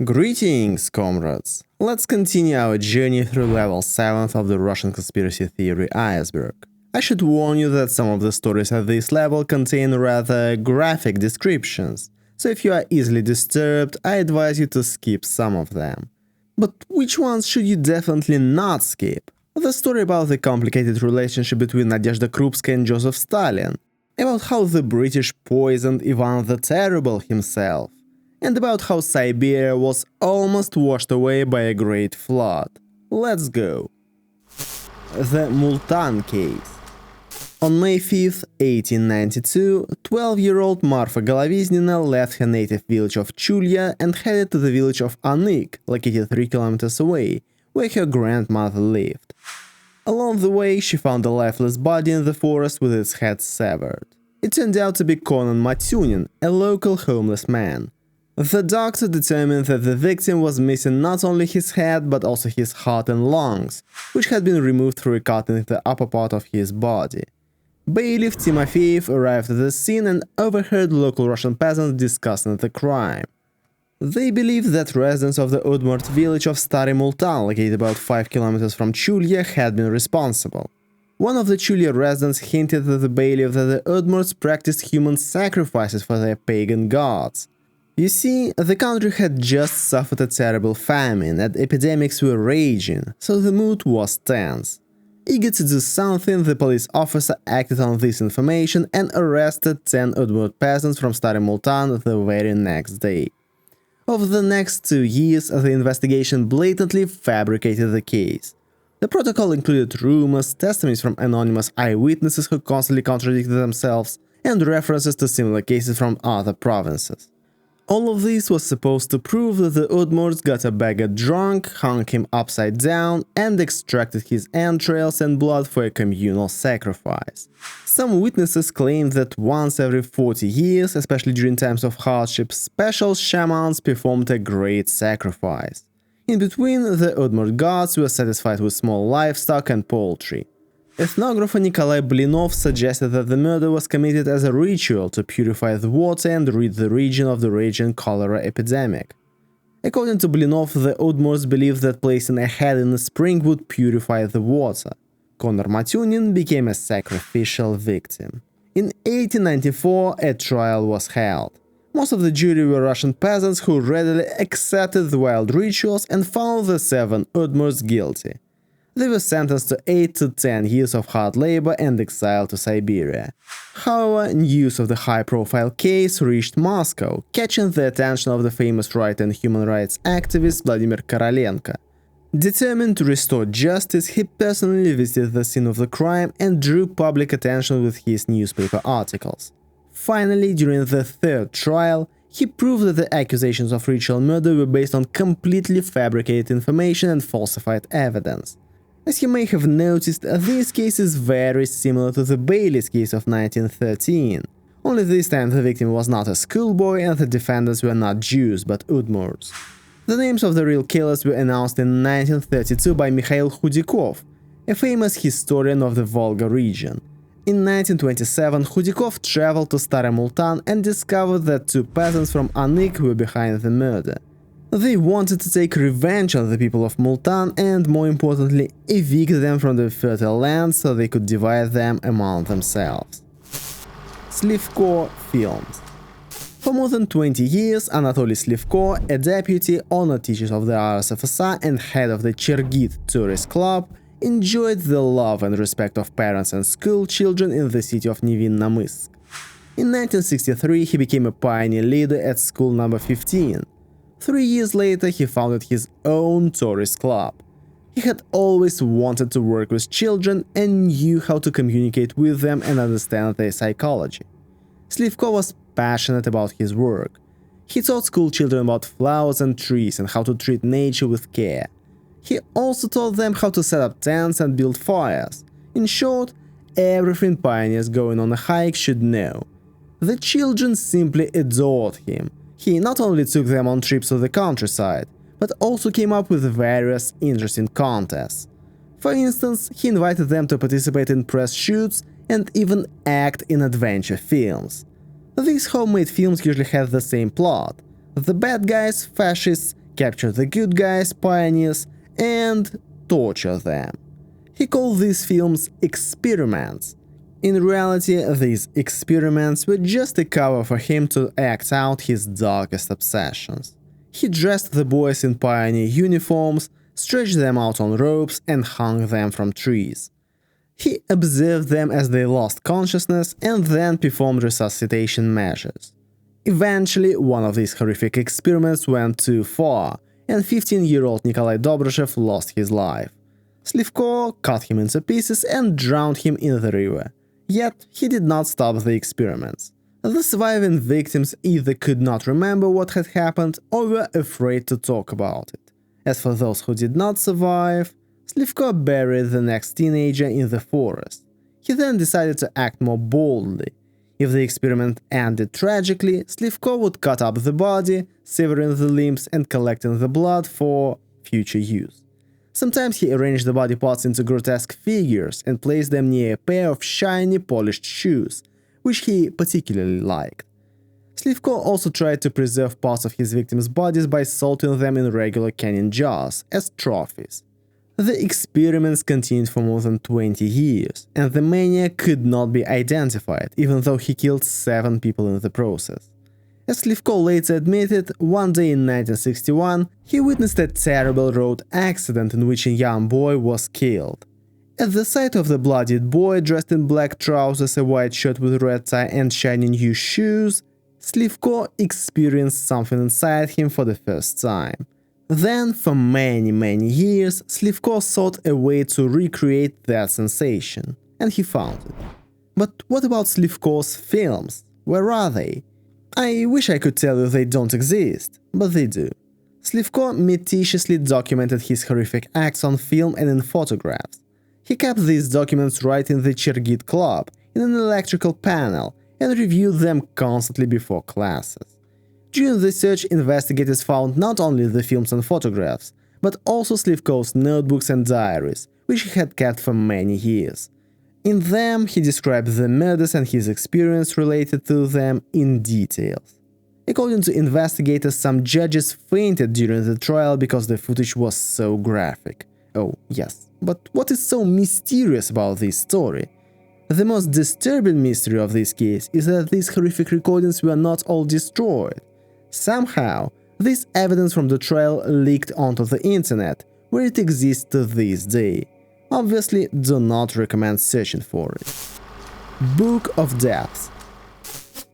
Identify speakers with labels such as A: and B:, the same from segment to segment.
A: Greetings, comrades! Let's continue our journey through level 7th of the Russian conspiracy theory Iceberg. I should warn you that some of the stories at this level contain rather graphic descriptions, so if you are easily disturbed, I advise you to skip some of them. But which ones should you definitely not skip? The story about the complicated relationship between Nadezhda Krupskaya and Joseph Stalin, about how the British poisoned Ivan the Terrible himself, and about how Siberia was almost washed away by a great flood. Let's go. The Multan Case. On May 5, 1892, 12-year-old Marfa Goloviznina left her native village of Chulya and headed to the village of Anyk, located 3 kilometers away, where her grandmother lived. Along the way, she found a lifeless body in the forest with its head severed. It turned out to be Konon Matyunin, a local homeless man. The doctor determined that the victim was missing not only his head but also his heart and lungs, which had been removed through a cut in the upper part of his body. Bailiff Timofeyev arrived at the scene and overheard local Russian peasants discussing the crime. They believed that residents of the Udmurt village of Stary Multan, located about 5 kilometers from Chulya, had been responsible. One of the Chulya residents hinted to the bailiff that the Udmurts practiced human sacrifices for their pagan gods. You see, the country had just suffered a terrible famine and epidemics were raging, so the mood was tense. Eager to do something, the police officer acted on this information and arrested 10 Udmurt peasants from Stary Multan the very next day. Over the next 2 years, the investigation blatantly fabricated the case. The protocol included rumors, testimonies from anonymous eyewitnesses who constantly contradicted themselves, and references to similar cases from other provinces. All of this was supposed to prove that the Udmurts got a beggar drunk, hung him upside down, and extracted his entrails and blood for a communal sacrifice. Some witnesses claimed that once every 40 years, especially during times of hardship, special shamans performed a great sacrifice. In between, the Udmurt gods were satisfied with small livestock and poultry. Ethnographer Nikolai Blinov suggested that the murder was committed as a ritual to purify the water and rid the region of the raging cholera epidemic. According to Blinov, the Udmurts believed that placing a head in a spring would purify the water. Konon Matyunin became a sacrificial victim. In 1894, a trial was held. Most of the jury were Russian peasants who readily accepted the wild rituals and found the 7 Udmurts guilty. They were sentenced to 8 to 10 years of hard labor and exile to Siberia. However, news of the high-profile case reached Moscow, catching the attention of the famous writer and human rights activist Vladimir Korolenko. Determined to restore justice, he personally visited the scene of the crime and drew public attention with his newspaper articles. Finally, during the 3rd trial, he proved that the accusations of ritual murder were based on completely fabricated information and falsified evidence. As you may have noticed, this case is very similar to the Bailey's case of 1913, only this time the victim was not a schoolboy and the defendants were not Jews but Udmurts. The names of the real killers were announced in 1932 by Mikhail Khudikov, a famous historian of the Volga region. In 1927, Khudikov traveled to Stary Multan and discovered that 2 peasants from Anyk were behind the murder. They wanted to take revenge on the people of Multan and, more importantly, evict them from the fertile land so they could divide them among themselves. Slivko Films. For more than 20 years, Anatoly Slivko, a deputy, honored teacher of the RSFSR and head of the Chergit tourist club, enjoyed the love and respect of parents and school children in the city of Nevinnamysk. In 1963, he became a pioneer leader at school number 15. 3 years later, he founded his own tourist club. He had always wanted to work with children and knew how to communicate with them and understand their psychology. Slivko was passionate about his work. He taught school children about flowers and trees and how to treat nature with care. He also taught them how to set up tents and build fires. In short, everything pioneers going on a hike should know. The children simply adored him. He not only took them on trips to the countryside, but also came up with various interesting contests. For instance, he invited them to participate in press shoots and even act in adventure films. These homemade films usually had the same plot. The bad guys, fascists, capture the good guys, pioneers, and torture them. He called these films experiments. In reality, these experiments were just a cover for him to act out his darkest obsessions. He dressed the boys in pioneer uniforms, stretched them out on ropes, and hung them from trees. He observed them as they lost consciousness and then performed resuscitation measures. Eventually, one of these horrific experiments went too far, and 15-year-old Nikolai Dobryshev lost his life. Slivko cut him into pieces and drowned him in the river. Yet, he did not stop the experiments. The surviving victims either could not remember what had happened or were afraid to talk about it. As for those who did not survive, Slivko buried the next teenager in the forest. He then decided to act more boldly. If the experiment ended tragically, Slivko would cut up the body, severing the limbs and collecting the blood for future use. Sometimes he arranged the body parts into grotesque figures and placed them near a pair of shiny, polished shoes, which he particularly liked. Slivko also tried to preserve parts of his victims' bodies by salting them in regular canning jars as trophies. The experiments continued for more than 20 years, and the maniac could not be identified, even though he killed 7 people in the process. As Slivko later admitted, one day in 1961, he witnessed a terrible road accident in which a young boy was killed. At the sight of the bloodied boy dressed in black trousers, a white shirt with red tie and shiny new shoes, Slivko experienced something inside him for the first time. Then, for many years, Slivko sought a way to recreate that sensation, and he found it. But what about Slivko's films? Where are they? I wish I could tell you they don't exist, but they do. Slivko meticulously documented his horrific acts on film and in photographs. He kept these documents right in the Chergit Club, in an electrical panel, and reviewed them constantly before classes. During the search, investigators found not only the films and photographs, but also Slivko's notebooks and diaries, which he had kept for many years. In them, he described the murders and his experience related to them in details. According to investigators, some judges fainted during the trial because the footage was so graphic. Oh, yes, but what is so mysterious about this story? The most disturbing mystery of this case is that these horrific recordings were not all destroyed. Somehow, this evidence from the trial leaked onto the internet, where it exists to this day. Obviously, do not recommend searching for it. Book of Deaths.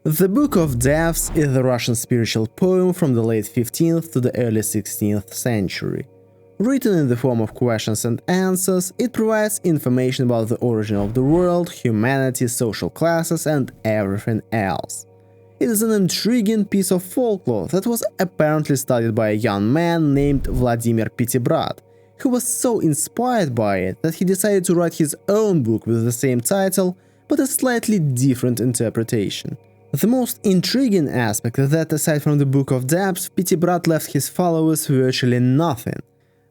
A: The Book of Deaths is a Russian spiritual poem from the late 15th to the early 16th century. Written in the form of questions and answers, it provides information about the origin of the world, humanity, social classes, and everything else. It is an intriguing piece of folklore that was apparently studied by a young man named Vladimir Petibrat, who was so inspired by it that he decided to write his own book with the same title, but a slightly different interpretation. The most intriguing aspect is that, aside from the Book of Deaths, Petibrat left his followers virtually nothing.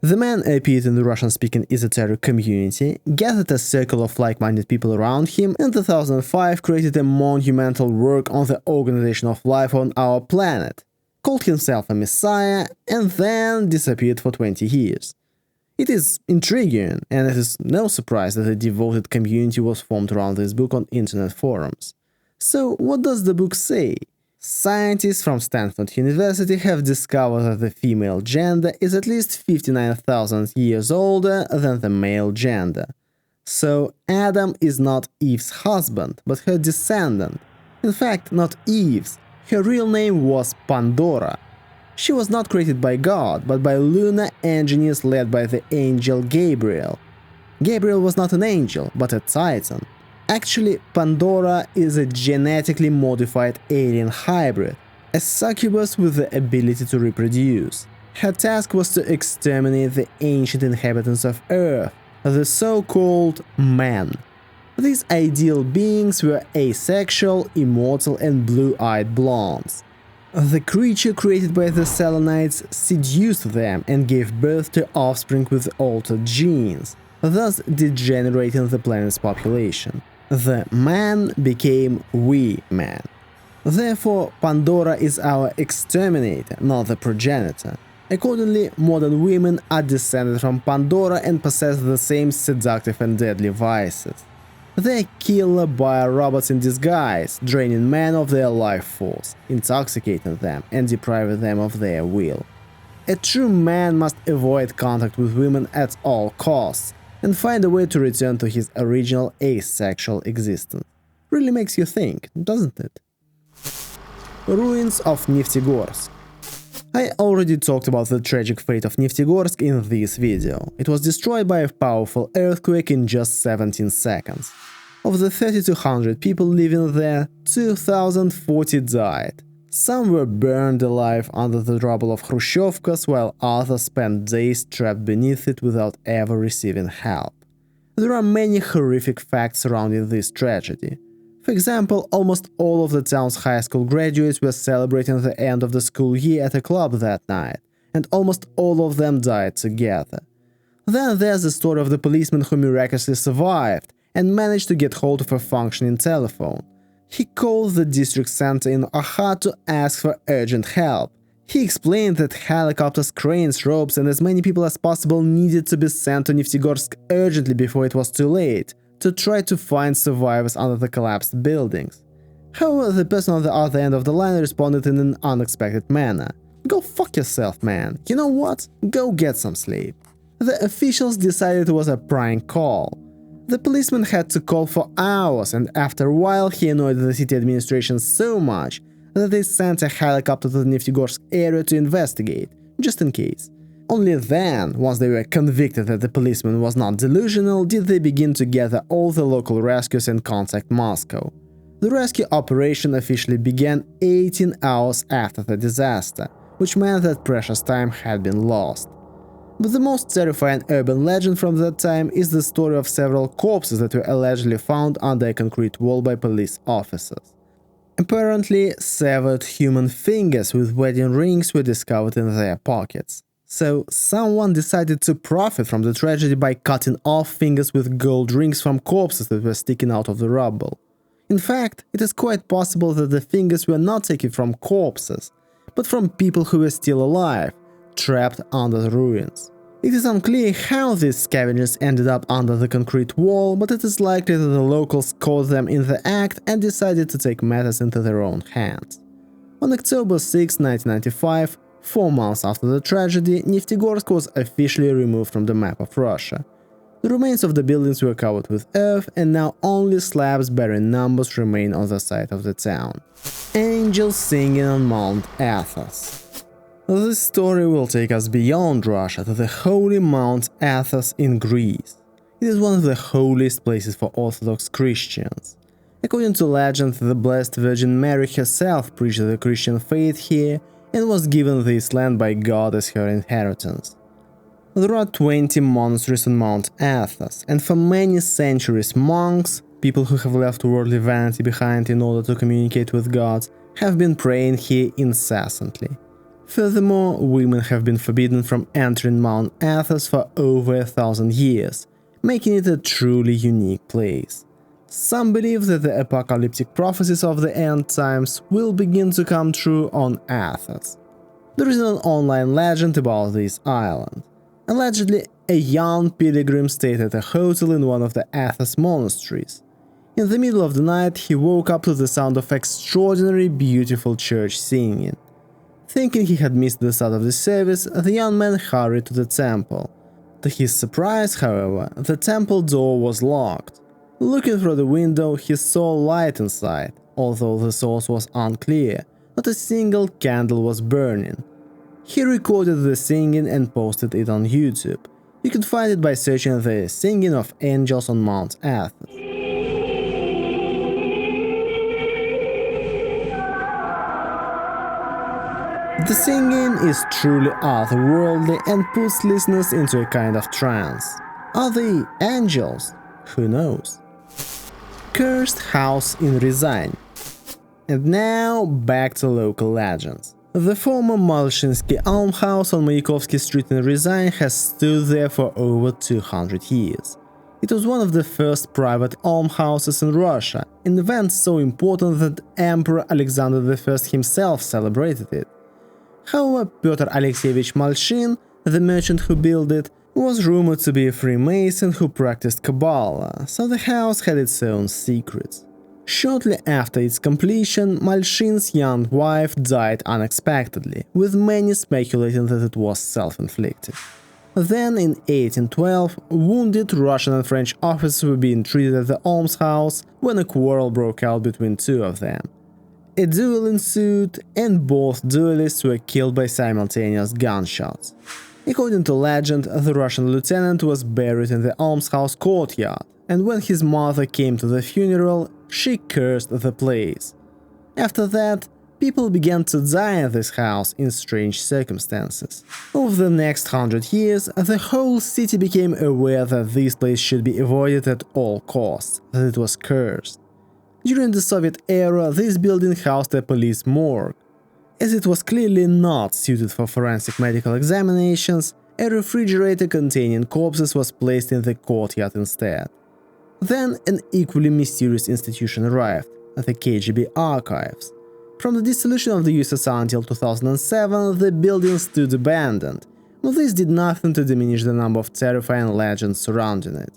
A: The man appeared in the Russian-speaking esoteric community, gathered a circle of like-minded people around him, and in 2005 created a monumental work on the organization of life on our planet, called himself a messiah, and then disappeared for 20 years. It is intriguing, and it is no surprise that a devoted community was formed around this book on internet forums. So, what does the book say? Scientists from Stanford University have discovered that the female gender is at least 59,000 years older than the male gender. So, Adam is not Eve's husband, but her descendant. In fact, not Eve's. Her real name was Pandora. She was not created by God, but by lunar engineers led by the angel Gabriel. Gabriel was not an angel, but a titan. Actually, Pandora is a genetically modified alien hybrid, a succubus with the ability to reproduce. Her task was to exterminate the ancient inhabitants of Earth, the so-called men. These ideal beings were asexual, immortal, and blue-eyed blondes. The creature created by the Selenites seduced them and gave birth to offspring with altered genes, thus degenerating the planet's population. The man became we men. Therefore, Pandora is our exterminator, not the progenitor. Accordingly, modern women are descended from Pandora and possess the same seductive and deadly vices. They are killed by robots in disguise, draining men of their life force, intoxicating them and depriving them of their will. A true man must avoid contact with women at all costs and find a way to return to his original asexual existence. Really makes you think, doesn't it? Ruins of Neftegorsk. I already talked about the tragic fate of Neftegorsk in this video. It was destroyed by a powerful earthquake in just 17 seconds. Of the 3,200 people living there, 2,040 died. Some were burned alive under the rubble of Hrushchevkas, while others spent days trapped beneath it without ever receiving help. There are many horrific facts surrounding this tragedy. For example, almost all of the town's high school graduates were celebrating the end of the school year at a club that night, and almost all of them died together. Then there's the story of the policeman who miraculously survived and managed to get hold of a functioning telephone. He called the district center in Orchid to ask for urgent help. He explained that helicopters, cranes, ropes and as many people as possible needed to be sent to Neftegorsk urgently before it was too late, to try to find survivors under the collapsed buildings. However, the person on the other end of the line responded in an unexpected manner. "Go fuck yourself, man. You know what? Go get some sleep." The officials decided it was a prank call. The policeman had to call for hours, and after a while he annoyed the city administration so much that they sent a helicopter to the Neftegorsk area to investigate, just in case. Only then, once they were convicted that the policeman was not delusional, did they begin to gather all the local rescues and contact Moscow. The rescue operation officially began 18 hours after the disaster, which meant that precious time had been lost. But the most terrifying urban legend from that time is the story of several corpses that were allegedly found under a concrete wall by police officers. Apparently, severed human fingers with wedding rings were discovered in their pockets. So, someone decided to profit from the tragedy by cutting off fingers with gold rings from corpses that were sticking out of the rubble. In fact, it is quite possible that the fingers were not taken from corpses, but from people who were still alive, trapped under the ruins. It is unclear how these scavengers ended up under the concrete wall, but it is likely that the locals caught them in the act and decided to take matters into their own hands. On October 6, 1995, 4 months after the tragedy, Neftegorsk was officially removed from the map of Russia. The remains of the buildings were covered with earth, and now only slabs bearing numbers remain on the site of the town. Angels singing on Mount Athos. This story will take us beyond Russia to the holy Mount Athos in Greece. It is one of the holiest places for Orthodox Christians. According to legend, the Blessed Virgin Mary herself preached the Christian faith here and was given this land by God as her inheritance. There are 20 monasteries on Mount Athos, and for many centuries monks, people who have left worldly vanity behind in order to communicate with God, have been praying here incessantly. Furthermore, women have been forbidden from entering Mount Athos for over 1,000 years, making it a truly unique place. Some believe that the apocalyptic prophecies of the end times will begin to come true on Athos. There is an online legend about this island. Allegedly, a young pilgrim stayed at a hotel in one of the Athos monasteries. In the middle of the night, he woke up to the sound of extraordinary beautiful church singing. Thinking he had missed the start of the service, the young man hurried to the temple. To his surprise, however, the temple door was locked. Looking through the window, he saw light inside, although the source was unclear, not a single candle was burning. He recorded the singing and posted it on YouTube. You can find it by searching the Singing of Angels on Mount Athos. The singing is truly otherworldly and puts listeners into a kind of trance. Are they angels? Who knows? Cursed house in Ryazan. And now back to local legends. The former Malshinsky almhouse on Mayakovsky Street in Ryazan has stood there for over 200 years. It was one of the first private almhouses in Russia, an event so important that Emperor Alexander I himself celebrated it. However, Pyotr Alexeyevich Malshin, the merchant who built it, was rumored to be a Freemason who practiced Kabbalah, so the house had its own secrets. Shortly after its completion, Malshin's young wife died unexpectedly, with many speculating that it was self-inflicted. Then, in 1812, wounded Russian and French officers were being treated at the almshouse when a quarrel broke out between two of them. A duel ensued, and both duelists were killed by simultaneous gunshots. According to legend, the Russian lieutenant was buried in the almshouse courtyard, and when his mother came to the funeral, she cursed the place. After that, people began to die in this house in strange circumstances. Over the next 100 years, the whole city became aware that this place should be avoided at all costs, that it was cursed. During the Soviet era, this building housed a police morgue. As it was clearly not suited for forensic medical examinations, a refrigerator containing corpses was placed in the courtyard instead. Then an equally mysterious institution arrived, the KGB archives. From the dissolution of the USSR until 2007, the building stood abandoned, but this did nothing to diminish the number of terrifying legends surrounding it.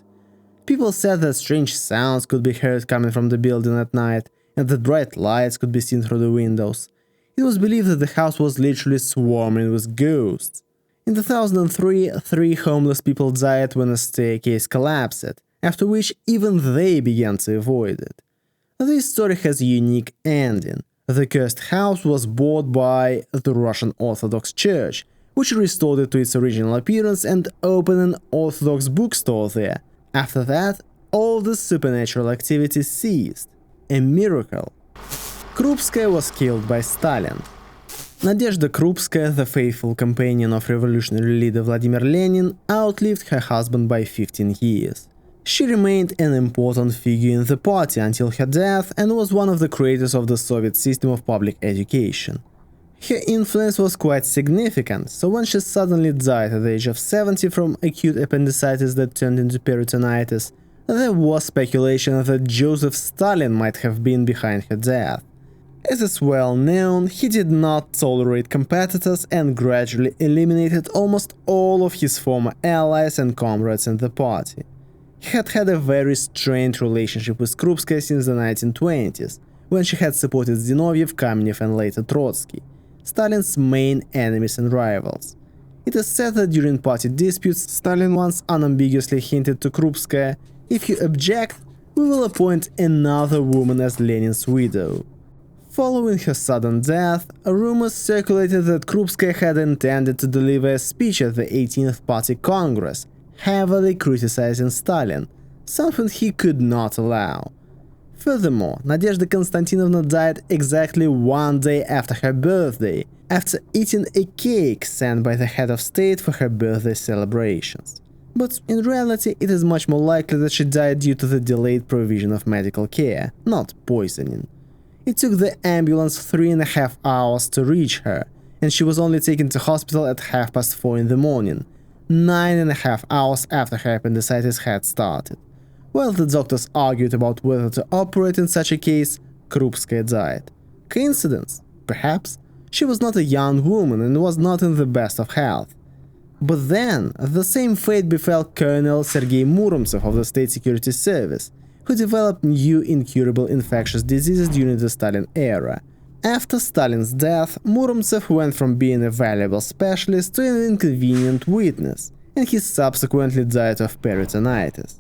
A: People said that strange sounds could be heard coming from the building at night, and that bright lights could be seen through the windows. It was believed that the house was literally swarming with ghosts. In 2003, 3 homeless people died when a staircase collapsed, after which even they began to avoid it. This story has a unique ending. The cursed house was bought by the Russian Orthodox Church, which restored it to its original appearance and opened an Orthodox bookstore there. After that, all the supernatural activity ceased. A miracle. Krupskaya was killed by Stalin. Nadezhda Krupskaya, the faithful companion of revolutionary leader Vladimir Lenin, outlived her husband by 15 years. She remained an important figure in the party until her death and was one of the creators of the Soviet system of public education. Her influence was quite significant, so when she suddenly died at the age of 70 from acute appendicitis that turned into peritonitis, there was speculation that Joseph Stalin might have been behind her death. As is well known, he did not tolerate competitors and gradually eliminated almost all of his former allies and comrades in the party. He had had a very strained relationship with Krupskaya since the 1920s, when she had supported Zinoviev, Kamenev and later Trotsky, Stalin's main enemies and rivals. It is said that during party disputes, Stalin once unambiguously hinted to Krupskaya, "If you object, we will appoint another woman as Lenin's widow." Following her sudden death, rumors circulated that Krupskaya had intended to deliver a speech at the 18th Party Congress, heavily criticizing Stalin, something he could not allow. Furthermore, Nadezhda Konstantinovna died exactly 1 day after her birthday, after eating a cake sent by the head of state for her birthday celebrations. But in reality, it is much more likely that she died due to the delayed provision of medical care, not poisoning. It took the ambulance 3.5 hours to reach her, and she was only taken to hospital at 4:30 in the morning, 9.5 hours after her appendicitis had started. While the doctors argued about whether to operate in such a case, Krupskaya died. Coincidence? Perhaps. She was not a young woman and was not in the best of health. But then, the same fate befell Colonel Sergei Muromtsev of the State Security Service, who developed new incurable infectious diseases during the Stalin era. After Stalin's death, Muromtsev went from being a valuable specialist to an inconvenient witness, and he subsequently died of peritonitis.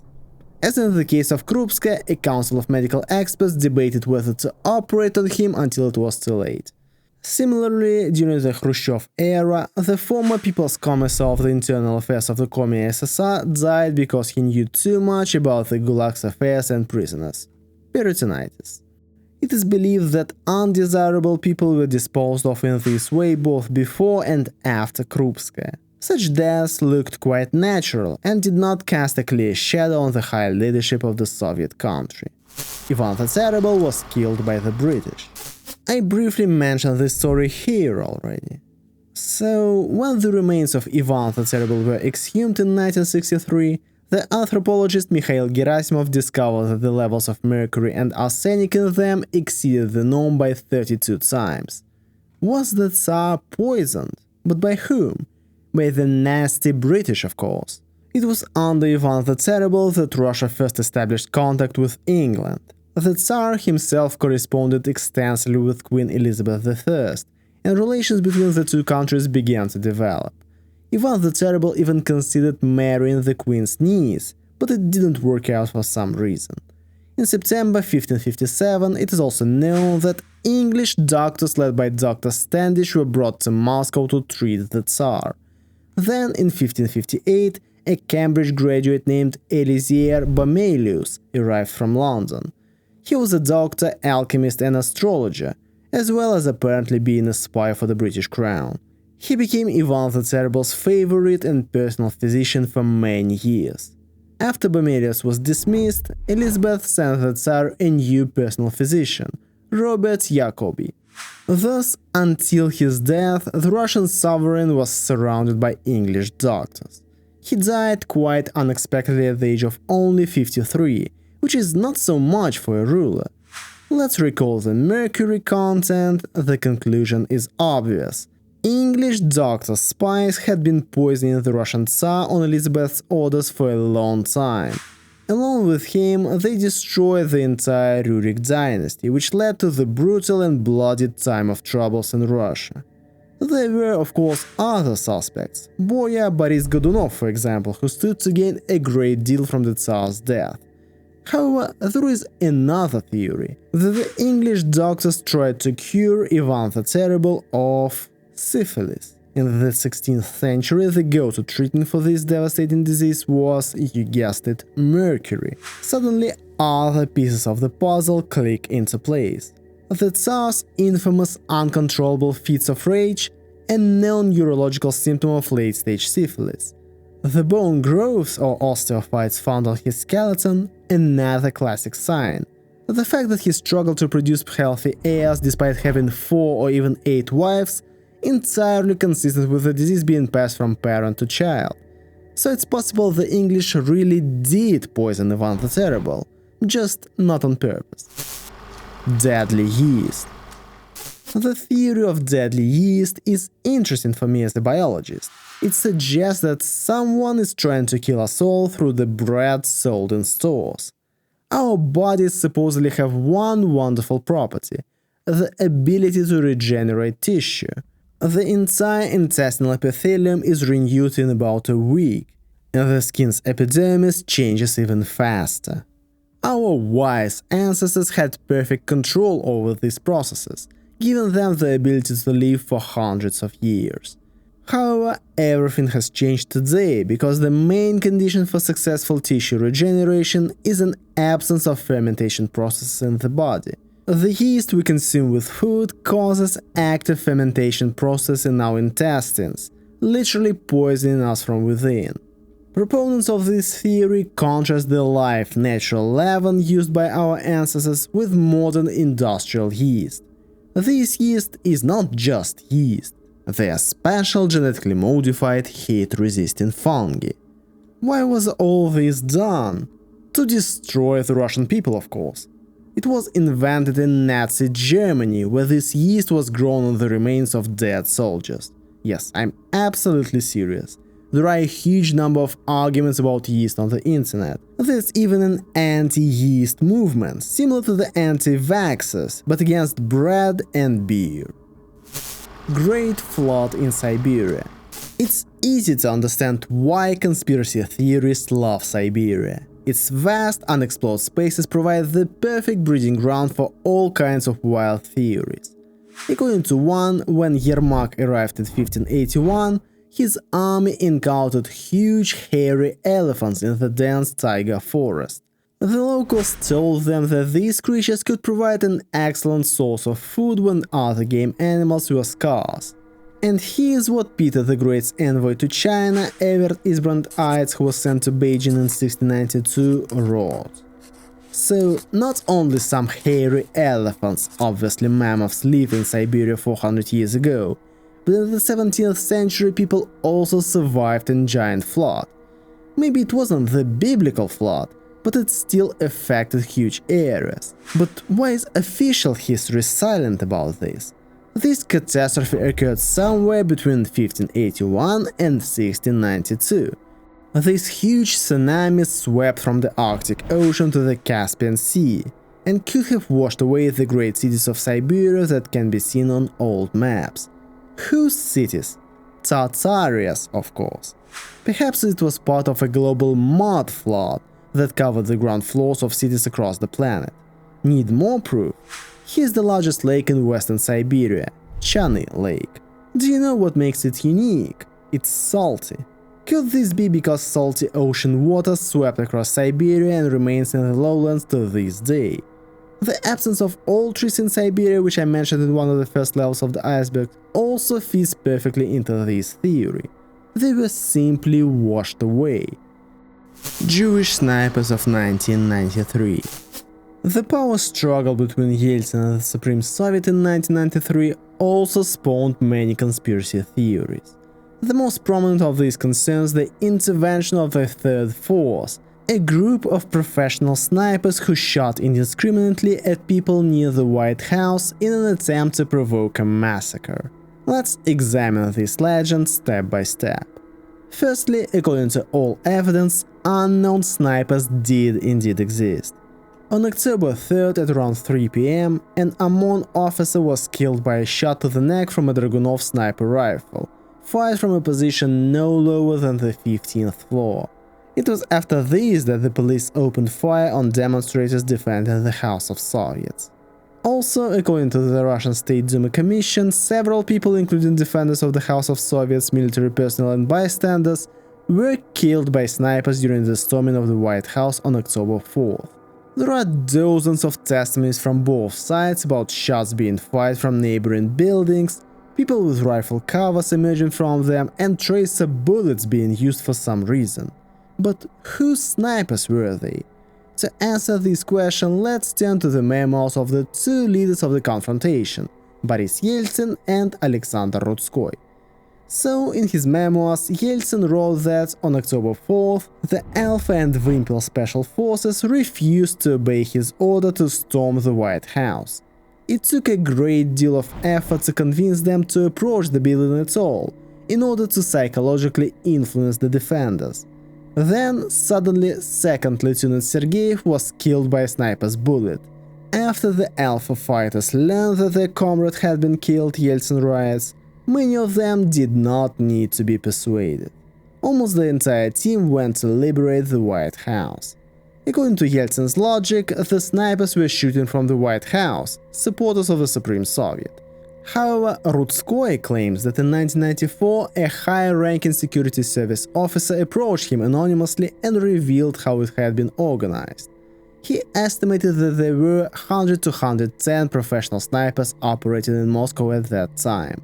A: As in the case of Krupskaya, a council of medical experts debated whether to operate on him until it was too late. Similarly, during the Khrushchev era, the former People's Commissar of the Internal Affairs of the Communist SSR died because he knew too much about the Gulag's affairs and prisoners. Peritonitis. It is believed that undesirable people were disposed of in this way both before and after Krupskaya. Such deaths looked quite natural and did not cast a clear shadow on the high leadership of the Soviet country. Ivan the Terrible was killed by the British. I briefly mentioned this story here already. So, when the remains of Ivan the Terrible were exhumed in 1963, the anthropologist Mikhail Gerasimov discovered that the levels of mercury and arsenic in them exceeded the norm by 32 times. Was the Tsar poisoned? But by whom? By the nasty British, of course. It was under Ivan the Terrible that Russia first established contact with England. The Tsar himself corresponded extensively with Queen Elizabeth I, and relations between the two countries began to develop. Ivan the Terrible even considered marrying the Queen's niece, but it didn't work out for some reason. In September 1557, it is also known that English doctors led by Dr. Standish were brought to Moscow to treat the Tsar. Then, in 1558, a Cambridge graduate named Eliezer Bomelius arrived from London. He was a doctor, alchemist and astrologer, as well as apparently being a spy for the British Crown. He became Ivan the Terrible's favorite and personal physician for many years. After Bomelius was dismissed, Elizabeth sent the Tsar a new personal physician, Robert Jacobi. Thus, until his death, the Russian sovereign was surrounded by English doctors. He died quite unexpectedly at the age of only 53, which is not so much for a ruler. Let's recall the mercury content. The conclusion is obvious. English doctors' spies had been poisoning the Russian Tsar on Elizabeth's orders for a long time. Along with him, they destroyed the entire Rurik dynasty, which led to the brutal and bloody time of troubles in Russia. There were, of course, other suspects. Boya Boris Godunov, for example, who stood to gain a great deal from the Tsar's death. However, there is another theory, that the English doctors tried to cure Ivan the Terrible of syphilis. In the 16th century, the go-to treatment for this devastating disease was, you guessed it, mercury. Suddenly, other pieces of the puzzle click into place. The Tsar's infamous uncontrollable fits of rage, a known neurological symptom of late-stage syphilis. The bone growths or osteophytes found on his skeleton, another classic sign. The fact that he struggled to produce healthy heirs despite having 4 or even 8 wives, entirely consistent with the disease being passed from parent to child. So it's possible the English really did poison Ivan the Terrible, just not on purpose. Deadly yeast. The theory of deadly yeast is interesting for me as a biologist. It suggests that someone is trying to kill us all through the bread sold in stores. Our bodies supposedly have one wonderful property – the ability to regenerate tissue. The entire intestinal epithelium is renewed in about a week, and the skin's epidermis changes even faster. Our wise ancestors had perfect control over these processes, giving them the ability to live for hundreds of years. However, everything has changed today because the main condition for successful tissue regeneration is an absence of fermentation processes in the body. The yeast we consume with food causes active fermentation process in our intestines, literally poisoning us from within. Proponents of this theory contrast the live natural leaven used by our ancestors with modern industrial yeast. This yeast is not just yeast, they are special genetically modified heat-resistant fungi. Why was all this done? To destroy the Russian people, of course. It was invented in Nazi Germany, where this yeast was grown on the remains of dead soldiers. Yes, I'm absolutely serious. There are a huge number of arguments about yeast on the internet. There's even an anti-yeast movement, similar to the anti-vaxxers, but against bread and beer. Great Flood in Siberia. It's easy to understand why conspiracy theorists love Siberia. Its vast, unexplored spaces provide the perfect breeding ground for all kinds of wild theories. According to one, when Yermak arrived in 1581, his army encountered huge hairy elephants in the dense taiga forest. The locals told them that these creatures could provide an excellent source of food when other game animals were scarce. And here's what Peter the Great's envoy to China, Evert Isbrand-Eitz, who was sent to Beijing in 1692, wrote. So, not only some hairy elephants, obviously mammoths, lived in Siberia 400 years ago, but in the 17th century people also survived a giant flood. Maybe it wasn't the biblical flood, but it still affected huge areas. But why is official history silent about this? This catastrophe occurred somewhere between 1581 and 1692. This huge tsunami swept from the Arctic Ocean to the Caspian Sea and could have washed away the great cities of Siberia that can be seen on old maps. Whose cities? Tartaria's, of course. Perhaps it was part of a global mud flood that covered the ground floors of cities across the planet. Need more proof? Here's the largest lake in western Siberia, Chany Lake. Do you know what makes it unique? It's salty. Could this be because salty ocean water swept across Siberia and remains in the lowlands to this day? The absence of all trees in Siberia, which I mentioned in one of the first levels of the iceberg, also fits perfectly into this theory. They were simply washed away. Jewish snipers of 1993. The power struggle between Yeltsin and the Supreme Soviet in 1993 also spawned many conspiracy theories. The most prominent of these concerns the intervention of the Third Force, a group of professional snipers who shot indiscriminately at people near the White House in an attempt to provoke a massacre. Let's examine this legend step by step. Firstly, according to all evidence, unknown snipers did indeed exist. On October 3rd at around 3 PM, an OMON officer was killed by a shot to the neck from a Dragunov sniper rifle, fired from a position no lower than the 15th floor. It was after this that the police opened fire on demonstrators defending the House of Soviets. Also, according to the Russian State Duma Commission, several people, including defenders of the House of Soviets, military personnel and bystanders, were killed by snipers during the storming of the White House on October 4th. There are dozens of testimonies from both sides about shots being fired from neighboring buildings, people with rifle covers emerging from them, and tracer bullets being used for some reason. But whose snipers were they? To answer this question, let's turn to the memoirs of the two leaders of the confrontation, Boris Yeltsin and Alexander Rudskoy. So, in his memoirs, Yeltsin wrote that on October 4th, the Alpha and Wimpel special forces refused to obey his order to storm the White House. It took a great deal of effort to convince them to approach the building at all, in order to psychologically influence the defenders. Then, suddenly, 2nd Lieutenant Sergeyev was killed by a sniper's bullet. After the Alpha fighters learned that their comrade had been killed, Yeltsin writes, many of them did not need to be persuaded. Almost the entire team went to liberate the White House. According to Yeltsin's logic, the snipers were shooting from the White House, supporters of the Supreme Soviet. However, Rudskoy claims that in 1994 a high-ranking security service officer approached him anonymously and revealed how it had been organized. He estimated that there were 100 to 110 professional snipers operating in Moscow at that time.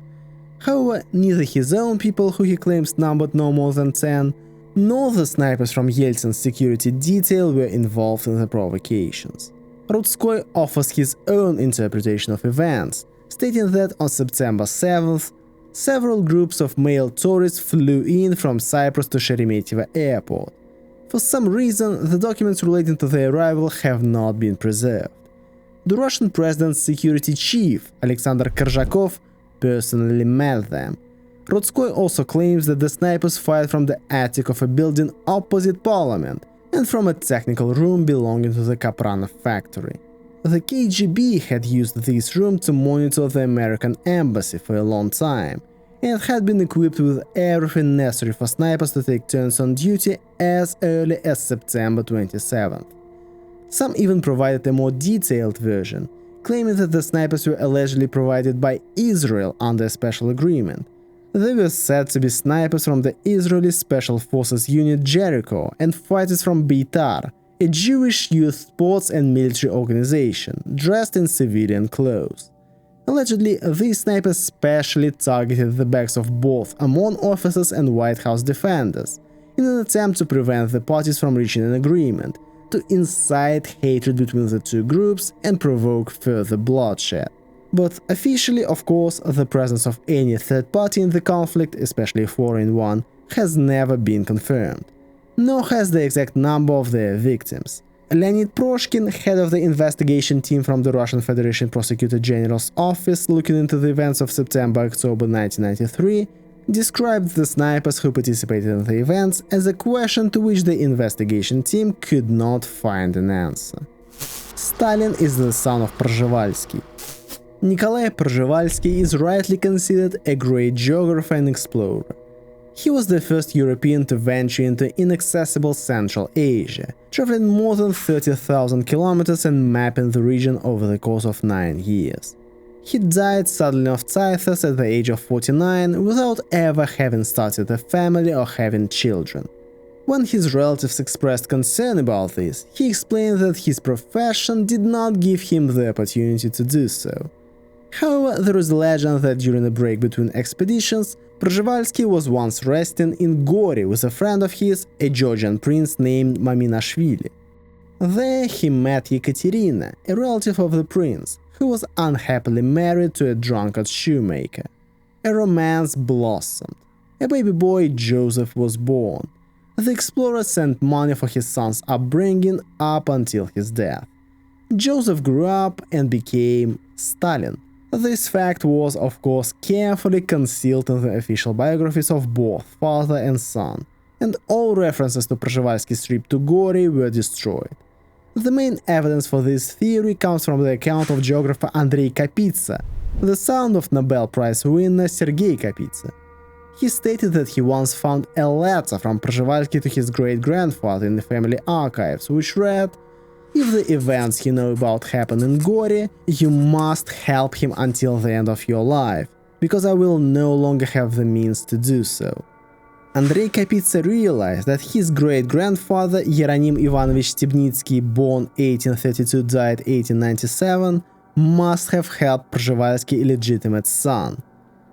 A: However, neither his own people, who he claims numbered no more than 10, nor the snipers from Yeltsin's security detail were involved in the provocations. Rudskoy offers his own interpretation of events, stating that on September 7th, several groups of male tourists flew in from Cyprus to Sheremetyevo airport. For some reason, the documents relating to their arrival have not been preserved. The Russian president's security chief, Alexander Korzhakov, personally met them. Rudskoy also claims that the snipers fired from the attic of a building opposite Parliament and from a technical room belonging to the Kapranov factory. The KGB had used this room to monitor the American embassy for a long time, and had been equipped with everything necessary for snipers to take turns on duty as early as September 27th. Some even provided a more detailed version, claiming that the snipers were allegedly provided by Israel under a special agreement. They were said to be snipers from the Israeli Special Forces Unit Jericho and fighters from Beitar, a Jewish youth sports and military organization, dressed in civilian clothes. Allegedly, these snipers specially targeted the backs of both OMON officers and White House defenders, in an attempt to prevent the parties from reaching an agreement, to incite hatred between the two groups and provoke further bloodshed. But officially, of course, the presence of any third party in the conflict, especially a foreign one, has never been confirmed. Nor has the exact number of their victims. Leonid Proshkin, head of the investigation team from the Russian Federation Prosecutor General's office looking into the events of September-October 1993, described the snipers who participated in the events as a question to which the investigation team could not find an answer. Stalin is the son of Przhewalski. Nikolai Przhewalski is rightly considered a great geographer and explorer. He was the first European to venture into inaccessible Central Asia, traveling more than 30,000 kilometers and mapping the region over the course of 9 years. He died suddenly of typhus at the age of 49 without ever having started a family or having children. When his relatives expressed concern about this, he explained that his profession did not give him the opportunity to do so. However, there is a legend that during a break between expeditions, Przhewalski was once resting in Gori with a friend of his, a Georgian prince named Maminashvili. There he met Yekaterina, a relative of the prince, who was unhappily married to a drunkard shoemaker. A romance blossomed. A baby boy, Joseph, was born. The explorer sent money for his son's upbringing up until his death. Joseph grew up and became Stalin. This fact was, of course, carefully concealed in the official biographies of both father and son, and all references to Przhewalski's trip to Gori were destroyed. The main evidence for this theory comes from the account of geographer Andrei Kapitsa, the son of Nobel Prize winner Sergei Kapitsa. He stated that he once found a letter from Przhewalski to his great-grandfather in the family archives, which read, "If the events you know about happen in Gori, you must help him until the end of your life, because I will no longer have the means to do so." Andrei Kapitsa realized that his great-grandfather, Yeronim Ivanovich Stebnitsky, born 1832, died 1897, must have helped Przhewalski's illegitimate son.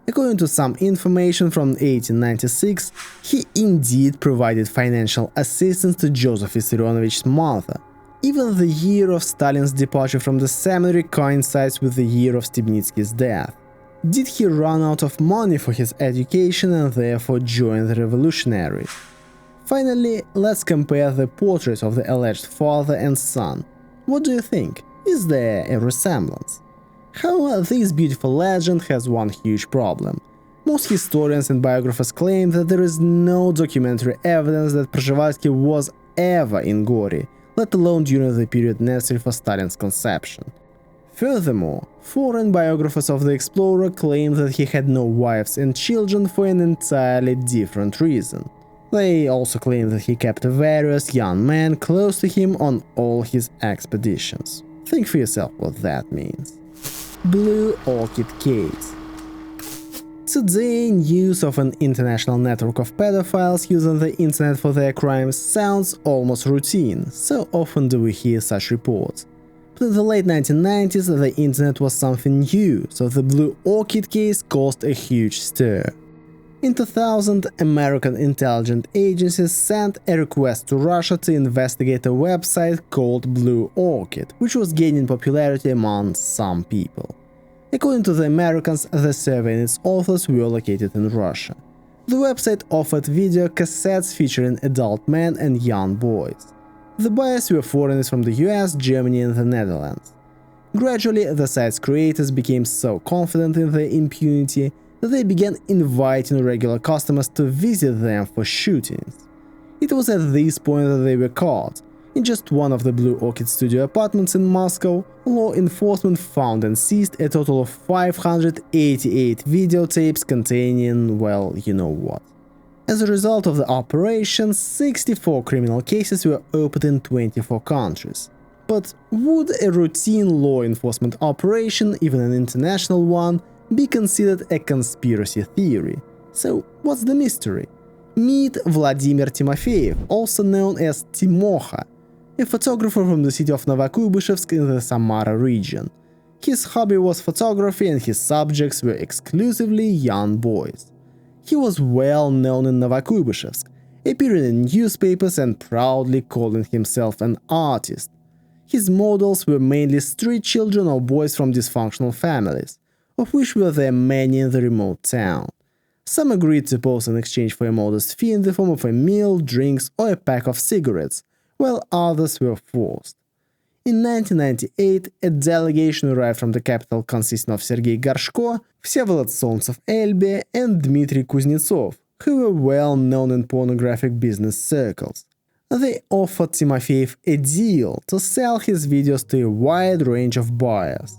A: According to some information from 1896, he indeed provided financial assistance to Joseph Vissarionovich's mother. Even the year of Stalin's departure from the seminary coincides with the year of Stebnitsky's death. Did he run out of money for his education and therefore join the revolutionaries? Finally, let's compare the portraits of the alleged father and son. What do you think? Is there a resemblance? However, this beautiful legend has one huge problem. Most historians and biographers claim that there is no documentary evidence that Przhewalski was ever in Gori, let alone during the period necessary for Stalin's conception. Furthermore, foreign biographers of the explorer claim that he had no wives and children for an entirely different reason. They also claim that he kept various young men close to him on all his expeditions. Think for yourself what that means. Blue Orchid Case. Today, news of an international network of pedophiles using the internet for their crimes sounds almost routine, so often do we hear such reports. But in the late 1990s, the internet was something new, so the Blue Orchid case caused a huge stir. In 2000, American intelligence agencies sent a request to Russia to investigate a website called Blue Orchid, which was gaining popularity among some people. According to the Americans, the survey and its authors were located in Russia. The website offered video cassettes featuring adult men and young boys. The buyers were foreigners from the US, Germany and the Netherlands. Gradually, the site's creators became so confident in their impunity that they began inviting regular customers to visit them for shootings. It was at this point that they were caught. In just one of the Blue Orchid studio apartments in Moscow, law enforcement found and seized a total of 588 videotapes containing, well, you know what. As a result of the operation, 64 criminal cases were opened in 24 countries. But would a routine law enforcement operation, even an international one, be considered a conspiracy theory? So what's the mystery? Meet Vladimir Timofeyev, also known as Timocha, a photographer from the city of Novokuybышevsk in the Samara region. His hobby was photography and his subjects were exclusively young boys. He was well known in Novokuybышevsk, appearing in newspapers and proudly calling himself an artist. His models were mainly street children or boys from dysfunctional families, of which were there many in the remote town. Some agreed to pose in exchange for a modest fee in the form of a meal, drinks or a pack of cigarettes, while others were forced. In 1998, a delegation arrived from the capital consisting of Sergei Gorshko, Всеволод Solntsev-Elbe, and Dmitry Kuznetsov, who were well known in pornographic business circles. They offered Timofeev a deal to sell his videos to a wide range of buyers.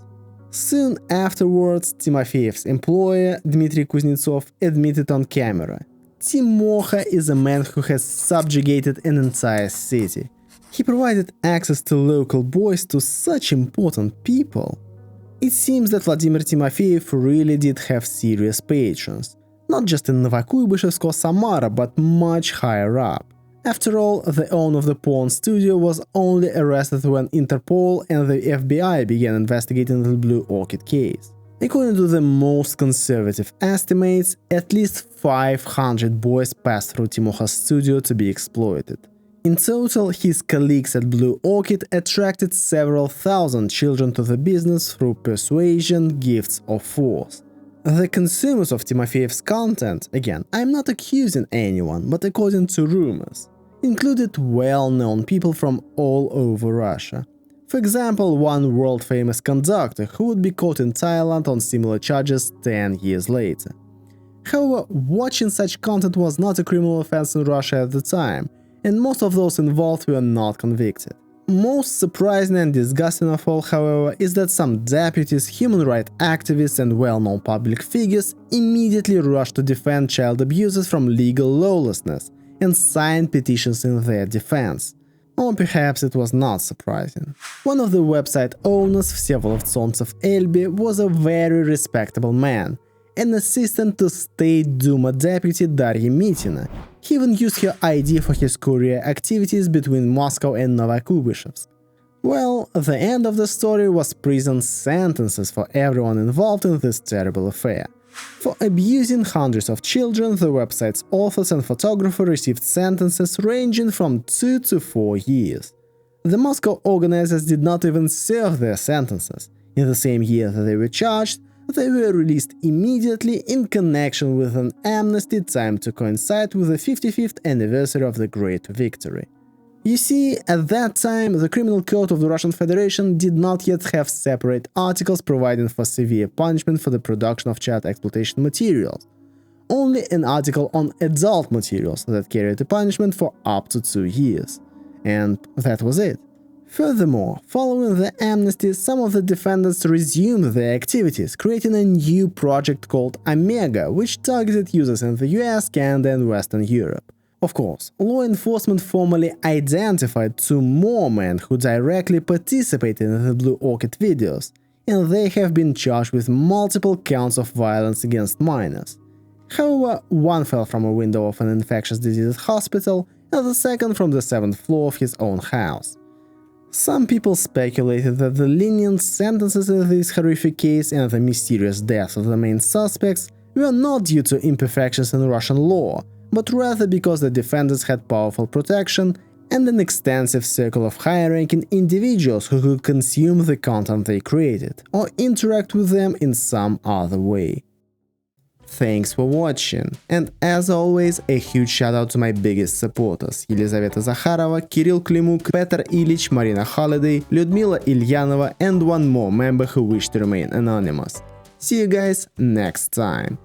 A: Soon afterwards, Timofeev's employer, Dmitry Kuznetsov, admitted on camera, "Timocha is a man who has subjugated an entire city. He provided access to local boys to such important people." It seems that Vladimir Timofeev really did have serious patrons, not just in Novokuybышevsk or Samara, but much higher up. After all, the owner of the porn studio was only arrested when Interpol and the FBI began investigating the Blue Orchid case. According to the most conservative estimates, at least 500 boys passed through Timocha's studio to be exploited. In total, his colleagues at Blue Orchid attracted several thousand children to the business through persuasion, gifts, or force. The consumers of Timofeev's content, again, I'm not accusing anyone, but according to rumors, included well-known people from all over Russia. For example, one world-famous conductor who would be caught in Thailand on similar charges 10 years later. However, watching such content was not a criminal offense in Russia at the time, and most of those involved were not convicted. Most surprising and disgusting of all, however, is that some deputies, human rights activists, and well-known public figures immediately rushed to defend child abusers from legal lawlessness and signed petitions in their defense. Or perhaps it was not surprising. One of the website owners, Всеволод Solntsev-Elbe, was a very respectable man, an assistant to State Duma deputy Darya Mitina. He even used her ID for his courier activities between Moscow and Novokuybышevsk. Well, the end of the story was prison sentences for everyone involved in this terrible affair. For abusing hundreds of children, the website's authors and photographer received sentences ranging from 2 to 4 years. The Moscow organizers did not even serve their sentences. In the same year that they were charged, they were released immediately in connection with an amnesty timed to coincide with the 55th anniversary of the Great Victory. You see, at that time, the Criminal Code of the Russian Federation did not yet have separate articles providing for severe punishment for the production of child exploitation materials. Only an article on adult materials that carried a punishment for up to 2 years. And that was it. Furthermore, following the amnesty, some of the defendants resumed their activities, creating a new project called Omega, which targeted users in the US, Canada, and Western Europe. Of course, law enforcement formally identified 2 more men who directly participated in the Blue Orchid videos, and they have been charged with multiple counts of violence against minors. However, one fell from a window of an infectious disease hospital, and the second from the 7th floor of his own house. Some people speculated that the lenient sentences in this horrific case and the mysterious deaths of the main suspects were not due to imperfections in Russian law, but rather because the defendants had powerful protection and an extensive circle of high-ranking individuals who could consume the content they created, or interact with them in some other way. Thanks for watching, and as always, a huge shout out to my biggest supporters: Елизавета Zakharova, Kirill Klimuk, Petr Ilich, Marina Holiday, Lyudmila Ilyanova, and one more member who wished to remain anonymous. See you guys next time.